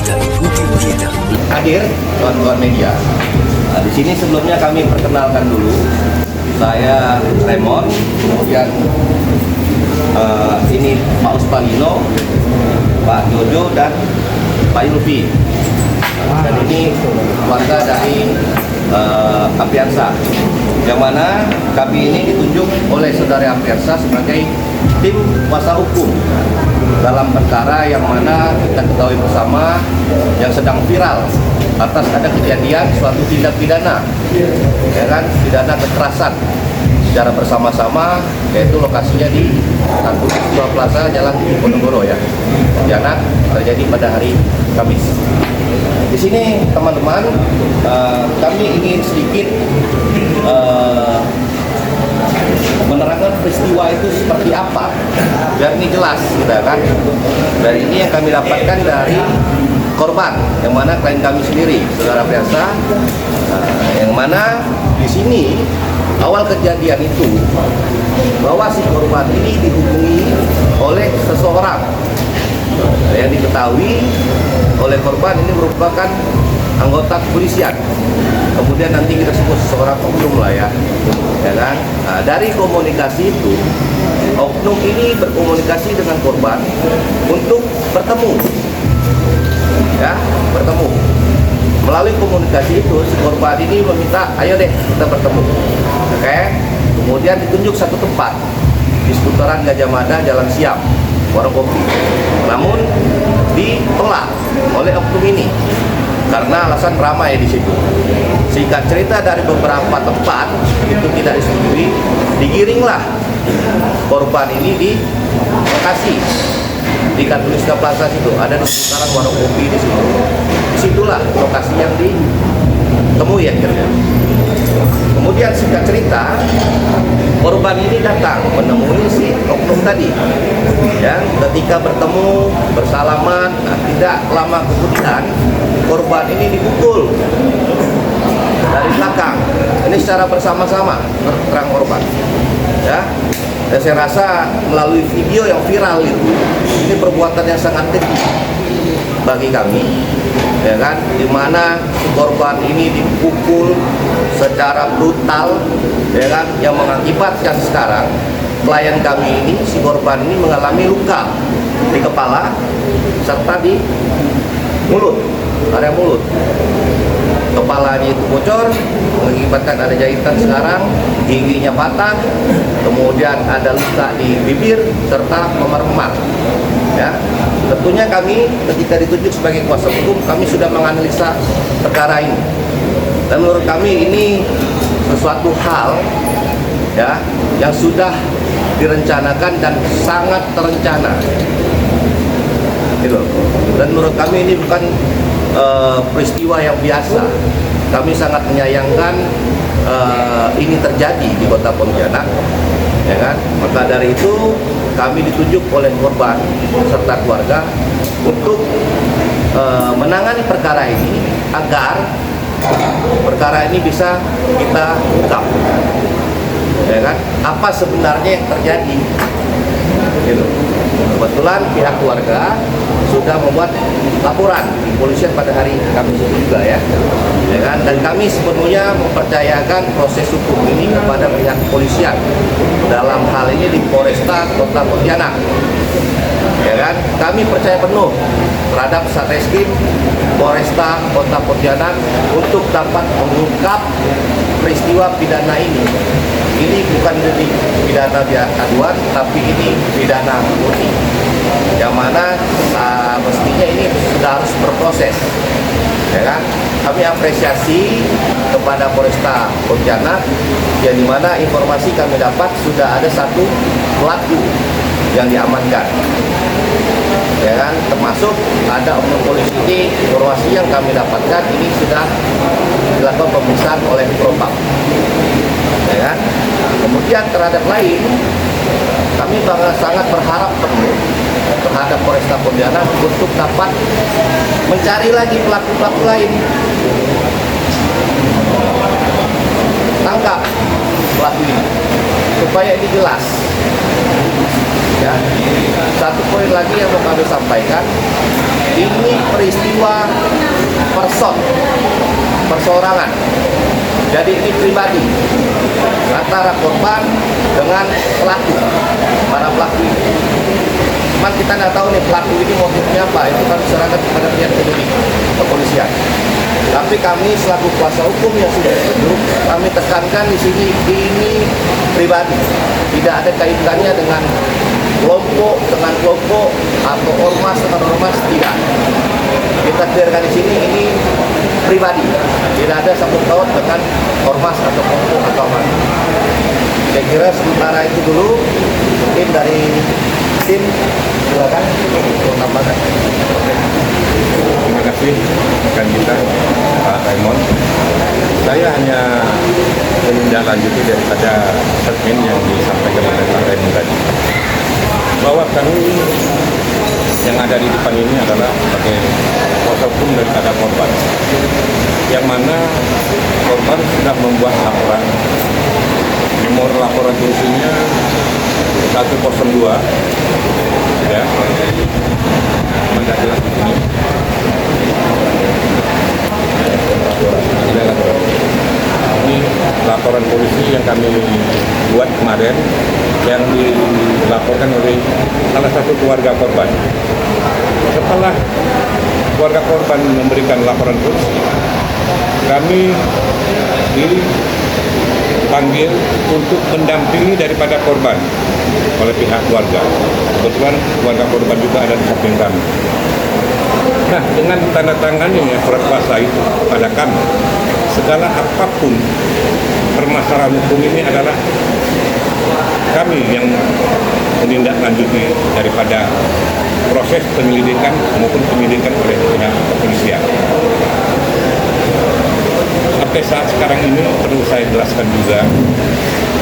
kita ikuti berita. Hadir kawan-kawan media. Di sini sebelumnya kami perkenalkan dulu. Saya Raymond, kemudian ini Pak Uspalino, Pak Jojo dan Pak Yulfi. Dan ini keluarga dari Apriansa, yang mana kami ini ditunjuk oleh saudara Apriansa sebagai tim kuasa hukum dalam perkara yang mana kita ketahui bersama yang sedang viral atas ada kejadian suatu tindak pidana, ya kan, pidana kekerasan secara bersama-sama, yaitu lokasinya di Tanjung Plaza Jalan Diponegoro ya, Pontianak, terjadi pada hari Kamis. Di sini teman-teman, kami ingin sedikit menerangkan peristiwa itu seperti apa, biar ini jelas, gitu kan. Dari ini yang kami dapatkan dari korban, yang mana klien kami sendiri, saudara Apriansa, yang mana di sini awal kejadian itu bahwa si korban ini dihubungi oleh seseorang yang diketahui oleh korban ini merupakan anggota kepolisian. Kemudian nanti kita sebut seseorang oknum lah ya kan. Nah, dari komunikasi itu, oknum ini berkomunikasi dengan korban untuk bertemu, ya, bertemu. Melalui komunikasi itu, si korban ini meminta, ayo deh kita bertemu, oke. Kemudian ditunjuk satu tempat di seputaran Gajah Mada, Jalan Siam, warung kopi. Namun ditolak oleh oknum ini karena alasan ramai di situ. Singkat cerita, dari beberapa tempat itu tidak disetujui, digiringlah korban ini di lokasi di Katulistiwa Plaza situ, ada di seputaran warung kopi di situ. Disitulah lokasi yang ditemui akhirnya. Kemudian singkat cerita, korban ini datang menemui si oknum tadi. Ya, ketika bertemu, bersalaman, nah, tidak lama kemudian korban ini dipukul dari belakang. Ini secara bersama-sama terang korban. Ya, dan saya rasa melalui video yang viral itu, ini perbuatan yang sangat keji bagi kami, ya kan, di mana korban ini dipukul secara brutal, ya kan, yang mengakibatkan sekarang klien kami ini, si korban ini mengalami luka di kepala serta di mulut, area mulut. Kepalanya itu bocor, mengakibatkan ada jahitan sekarang, giginya patah, kemudian ada luka di bibir serta memar-memar. Ya, tentunya kami ketika ditunjuk sebagai kuasa hukum, kami sudah menganalisa perkara ini. Dan menurut kami ini sesuatu hal, ya, yang sudah direncanakan dan sangat terencana. Gitu. Dan menurut kami ini bukan peristiwa yang biasa. Kami sangat menyayangkan ini terjadi di Kota Pontianak, ya kan. Maka dari itu kami ditunjuk oleh korban serta keluarga untuk menangani perkara ini agar perkara ini bisa kita ungkap, ya kan, apa sebenarnya yang terjadi. Gitu. Kebetulan pihak keluarga sudah membuat laporan di kepolisian pada hari Kamis itu juga ya kan? Dan kami sepenuhnya mempercayakan proses hukum ini kepada pihak kepolisian, dalam hal ini di Polresta Kota Pontianak, ya kan. Kami percaya penuh terhadap Satreskrim Polresta Kota Pontianak untuk dapat mengungkap peristiwa pidana ini. Ini bukan jadi pidana aduan, tapi ini pidana murni, yang mana mestinya ini sudah harus berproses, ya kan. Kami apresiasi kepada Polresta Pontianak, yang dimana informasi kami dapat sudah ada satu pelaku yang diamankan, ya kan, termasuk ada oknum polisi ini. Informasi yang kami dapatkan ini sudah dilakukan pemeriksaan oleh Propam, ya kan. Kemudian terhadap lain, kami sangat berharap penuh terhadap Polresta Pontianak untuk dapat mencari lagi pelaku-pelaku lain, tangkap pelaku ini supaya ini jelas. Ya, satu poin lagi yang mau kami sampaikan, Ini peristiwa perseorangan. Jadi ini pribadi antara korban dengan pelaku, para pelaku ini. Cuman kita nggak tahu nih pelaku ini motifnya apa, itu kami serahkan kepada pihak penyidik kepolisian. Tapi kami selaku kuasa hukum yang sudah dibentuk, kami tekankan di sini ini pribadi, tidak ada kaitannya dengan kelompok atau ormas dengan ormas, tidak. Kita clearkan di sini ini pribadi, tidak ada sangkut paut dengan ormas atau kelompok atau apa. Saya kira sementara itu dulu, mungkin dari tim silakan untuk tambahkan. Terima kasih rekan kita Pak Raymond. Saya hanya menindaklanjuti daripada statement yang disampaikan oleh Pak Raymond tadi, bahwa kami yang ada di depan ini adalah sebagai kuasa hukum daripada korban, yang mana korban sudah membuat laporan. Nomor laporan polisinya 102, ya, jelas ini. Ini laporan polisi yang kami buat kemarin, yang dilaporkan oleh salah satu keluarga korban. Setelah keluarga korban memberikan laporan polisi, kami dipanggil untuk mendampingi daripada korban oleh pihak keluarga. Kebetulan keluarga korban juga ada di samping kami. Nah, dengan tanda tangannya surat kuasa itu pada kami, segala apapun permasalahan hukum ini adalah kami yang menindaklanjuti daripada proses penyelidikan maupun penyidikan oleh pihak kepolisian. Sampai saat sekarang ini perlu saya jelaskan juga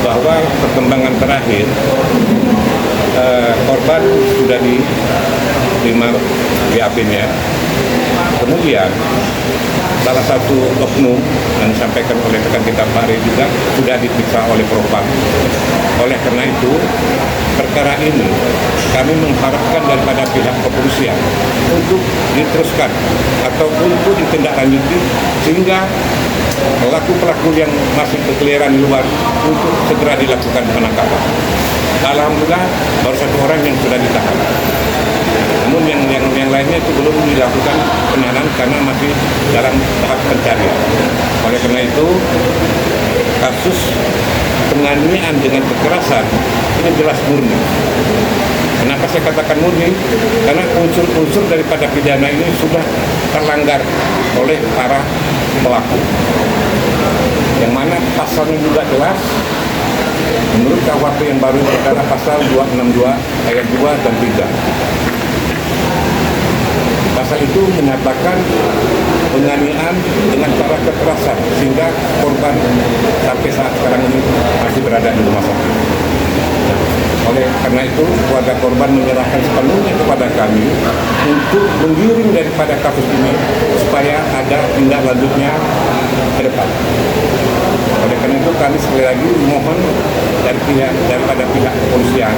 bahwa perkembangan terakhir korban sudah diterima BAP-nya. Kemudian salah satu oknum yang disampaikan oleh rekan kita Pak Re juga sudah diperiksa oleh Propam. Oleh karena itu, perkara ini kami mengharapkan daripada pihak kepolisian untuk diteruskan atau untuk ditindaklanjuti sehingga pelaku-pelaku yang masih berkeliaran di luar untuk segera dilakukan penangkapan. Alhamdulillah baru satu orang yang sudah ditahan. Namun yang lainnya itu belum dilakukan penahanan karena masih dalam tahap pencarian. Oleh karena itu, kasus penganiayaan dengan kekerasan ini jelas murni. Kenapa saya katakan murni? Karena unsur-unsur daripada pidana ini sudah terlanggar oleh para pelaku. Yang mana pasalnya juga jelas. Menurut KUHP yang baru adalah pasal 262 ayat 2 dan 3. Pasal itu menyatakan penganiayaan dengan cara kekerasan sehingga korban sampai saat sekarang ini masih berada di rumah sakit. Oleh karena itu, keluarga korban menyerahkan sepenuhnya kepada kami untuk menggiring daripada kasus ini supaya ada tindak lanjutnya ke depan. Oleh karena itu, kami sekali lagi mohon daripada pihak kepolisian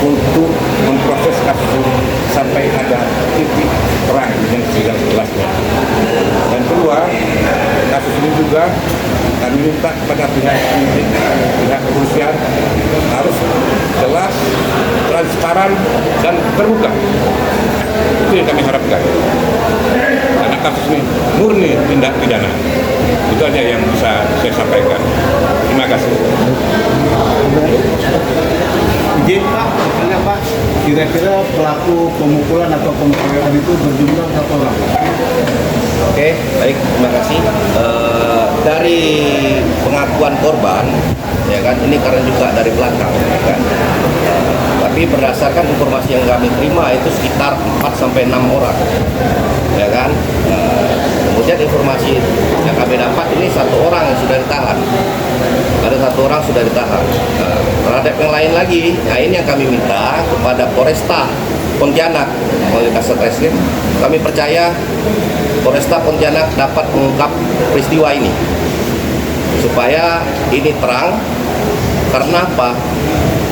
untuk memproses kasus ini sampai ada titik terang yang jelas-jelasnya. Dan kedua, kasus ini juga kami minta kepada pihak kepolisian harus jelas, transparan, dan terbuka. Itu yang kami harapkan. Karena kasus ini murni tindak pidana. Itu aja yang bisa saya sampaikan. Terima kasih. Izin Pak, tanya Pak, kira-kira pelaku pemukulan atau pengeroyokan itu berjumlah berapa orang? Oke, baik, terima kasih. Dari pengakuan korban, ya kan, ini karena juga dari belakang, ya kan. Tapi berdasarkan informasi yang kami terima itu sekitar 4 sampai 6 orang, ya kan. Kemudian informasi yang kami dapat ini 1 orang yang sudah ditahan. Ada 1 orang sudah ditahan. Terhadap yang lain lagi, nah ini yang kami minta kepada Polresta Pontianak oleh Kasat-Reskrim. Kami percaya Polresta Pontianak dapat mengungkap peristiwa ini supaya ini terang. Karena apa?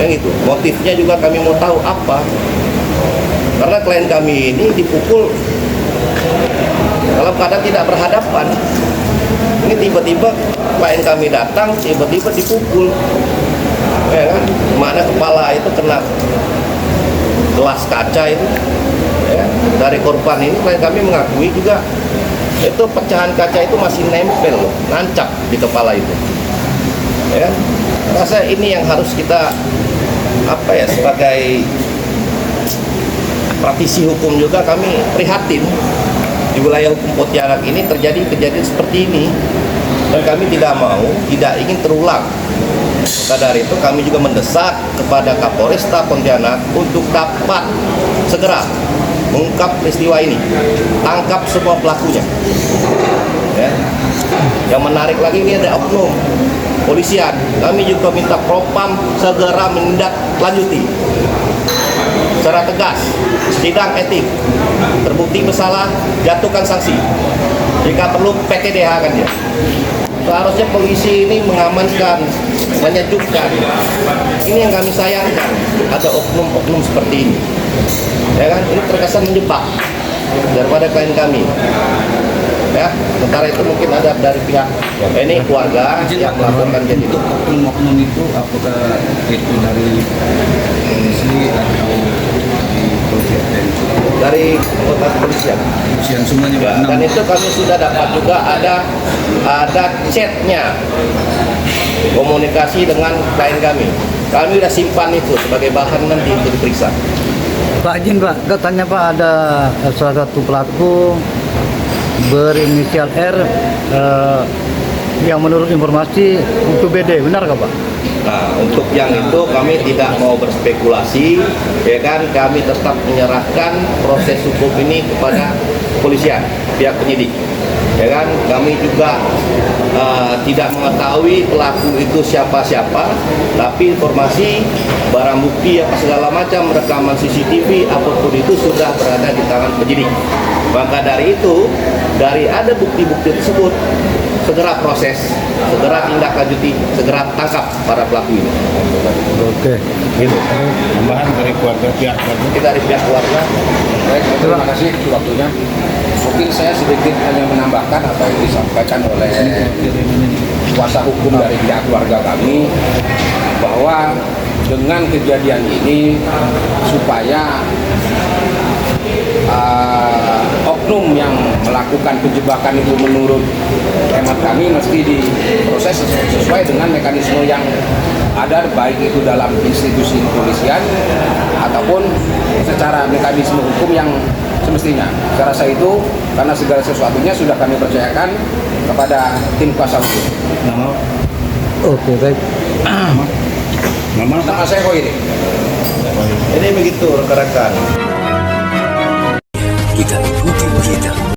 Yang itu motifnya juga kami mau tahu apa. Karena klien kami ini dipukul dalam keadaan tidak berhadapan. Ini tiba-tiba klien kami datang, tiba-tiba dipukul, ya kan? Mana kepala itu kena gelas kaca itu, ya. Dari korban ini klien kami mengakui juga itu pecahan kaca itu masih nempel, nancap di kepala itu. Ya, rasa ini yang harus kita sebagai praktisi hukum juga kami prihatin di wilayah hukum Pontianak ini terjadi kejadian seperti ini, dan kami tidak ingin terulang. Maka dari itu kami juga mendesak kepada Kapolresta Pontianak untuk dapat segera mengungkap peristiwa ini, tangkap semua pelakunya. Ya. Yang menarik lagi ini ada oknum polisian. Kami juga minta Propam segera menindaklanjuti secara tegas, sidang etik, terbukti bersalah, jatuhkan sanksi. Jika perlu PTDH kan dia. Seharusnya polisi ini mengamankan, menyejukkan. Ini yang kami sayangkan, ada oknum-oknum seperti ini. Ya kan, ini terkesan menjebak daripada klien kami. Ya, sementara itu mungkin ada dari pihak ini keluarga yang melaporkan jadi itu. Oknum itu apakah itu dari polisi atau dari polisian? Dari kota kepolisian. Polisian semuanya Ya, dan itu kami sudah dapat juga ada chatnya, komunikasi dengan klien kami. Kami sudah simpan itu sebagai bahan nanti untuk diperiksa. Pak izin Pak, katanya Pak ada salah satu pelaku berinisial R yang menurut informasi itu BD, benar nggak Pak? Nah, untuk yang itu kami tidak mau berspekulasi, ya kan? Kami tetap menyerahkan proses hukum ini kepada kepolisian, pihak penyidik, ya kan? Kami juga tidak mengetahui pelaku itu siapa-siapa, tapi informasi barang bukti apa segala macam rekaman CCTV apapun itu sudah berada di tangan penyidik. Maka dari itu, dari ada bukti-bukti tersebut, segera proses, segera tindak lanjuti, segera tangkap para pelaku ini. Oke. Gitu. Tambahan dari keluarga pihak keluarga. Kita dari pihak keluarga. Baik, terima kasih waktunya. Mungkin saya sedikit hanya menambahkan apa yang disampaikan oleh kuasa hukum dari pihak keluarga kami, bahwa dengan kejadian ini supaya oknum yang melakukan penjebakan itu menurut hemat kami mesti diproses sesuai dengan mekanisme yang ada, baik itu dalam institusi kepolisian ataupun secara mekanisme hukum yang semestinya. Saya rasa itu karena segala sesuatunya sudah kami percayakan kepada tim kuasa hukum. Oke, baik. Nama Nama saya Koi. Ini begitu rekan-rekan.